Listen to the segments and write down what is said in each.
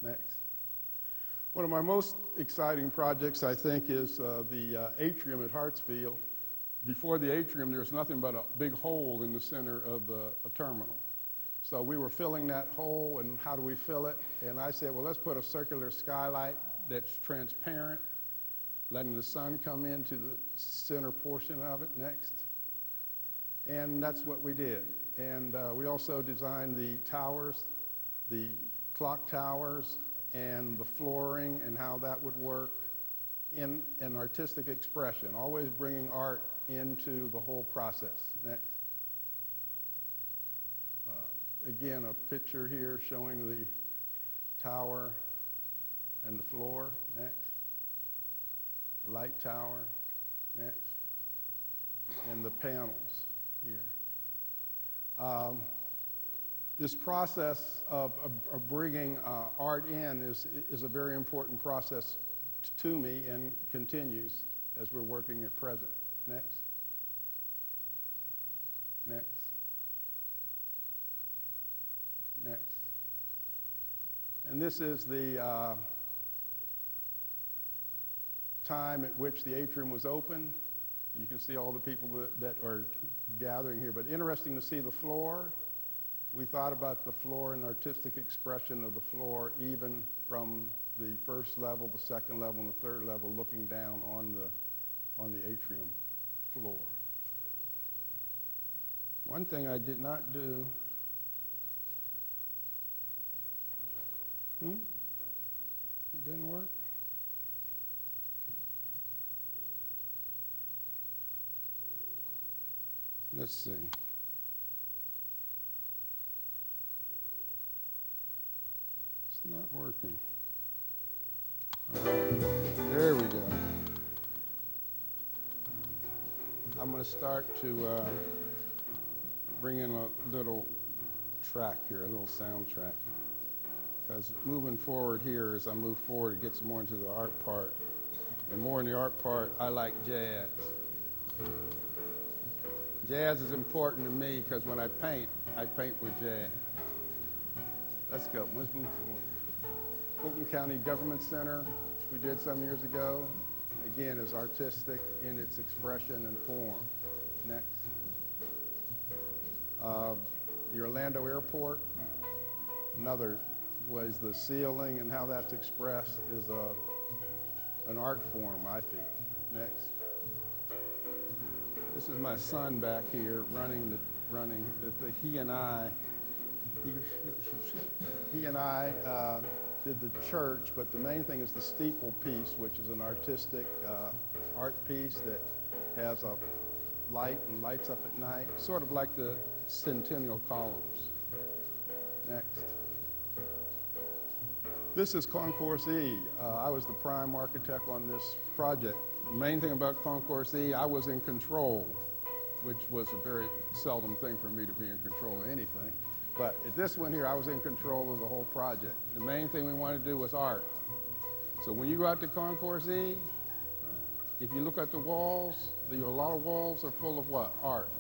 Next. One of my most exciting projects, I think, is the atrium at Hartsfield. Before the atrium, there was nothing but a big hole in the center of the terminal. So we were filling that hole, and how do we fill it? And I said, well, let's put a circular skylight that's transparent, letting the sun come into the center portion of it. Next. And that's what we did. And we also designed the towers, the clock towers, and the flooring and how that would work in an artistic expression, always bringing art into the whole process. Next. Again, a picture here showing the tower and the floor. Next. The light tower. Next. And the panels here. This process of bringing art in is a very important process to me and continues as we're working at present. Next. Next. Next. And this is the time at which the atrium was open. You can see all the people that are gathering here, but interesting to see the floor. We thought about the floor and artistic expression of the floor even from the first level, the second level, and the third level, looking down on the atrium floor. One thing I did not do, it didn't work? Let's see. It's not working. All right. There we go. I'm going to start to bring in a little track here, a little sound track. Because moving forward here, as I move forward, it gets more into the art part. And more in the art part, I like jazz. Jazz is important to me because when I paint with jazz. Let's go. Let's move forward. Fulton County Government Center, which we did some years ago, again, is artistic in its expression and form. Next. The Orlando Airport, another was the ceiling and how that's expressed is an art form, I feel. Next. This is my son back here running. He and I did the church, but the main thing is the steeple piece, which is an artistic art piece that has a light and lights up at night, sort of like the Centennial columns. Next. This is Concourse E. I was the prime architect on this project. The main thing about Concourse E, I was in control, which was a very seldom thing for me to be in control of anything. But at this one here, I was in control of the whole project. The main thing we wanted to do was art. So when you go out to Concourse E, if you look at the walls, a lot of walls are full of what? Art.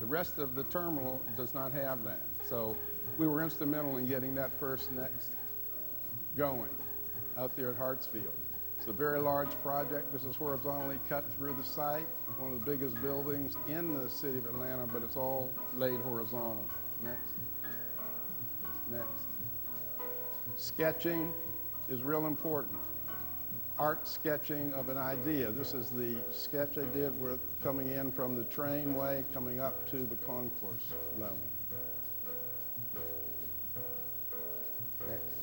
The rest of the terminal does not have that. So we were instrumental in getting that next going out there at Hartsfield. It's a very large project. This is horizontally cut through the site. It's one of the biggest buildings in the city of Atlanta, but it's all laid horizontal. Next. Next. Sketching is real important. Art sketching of an idea. This is the sketch I did with coming in from the trainway, coming up to the concourse level. Next.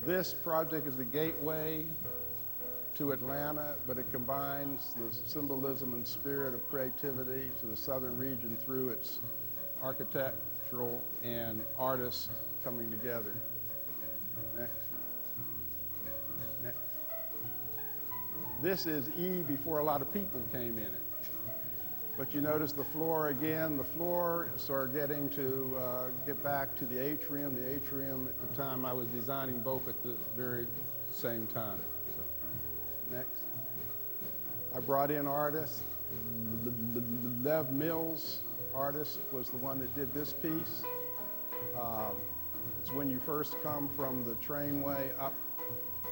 This project is the gateway to Atlanta, but it combines the symbolism and spirit of creativity to the southern region through its architectural and artists coming together. Next. Next. This is E before a lot of people came in it. But you notice the floor again. The floors are getting to get back to the atrium. The atrium at the time I was designing both at the very same time. So, next. I brought in artists. Lev Mills, artist, was the one that did this piece. It's when you first come from the trainway up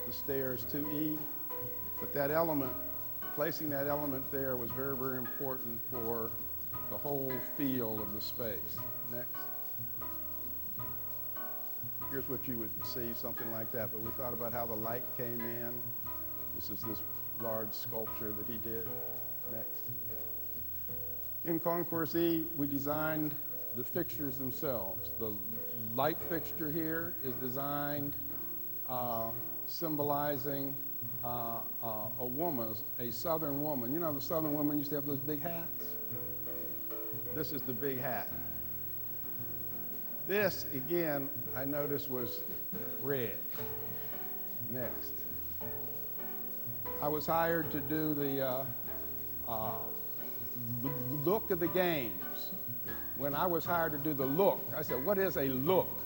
the stairs to E. But that element, placing that element there was very, very important for the whole feel of the space. Next. Here's what you would see, something like that. But we thought about how the light came in. This is this large sculpture that he did. Next. In Concourse E, we designed the fixtures themselves. The light fixture here is designed symbolizing a woman, a Southern woman. You know, the Southern women used to have those big hats? This is the big hat. This, again, I noticed was red. Next. I was hired to do the look of the games. When I was hired to do the look, I said, what is a look?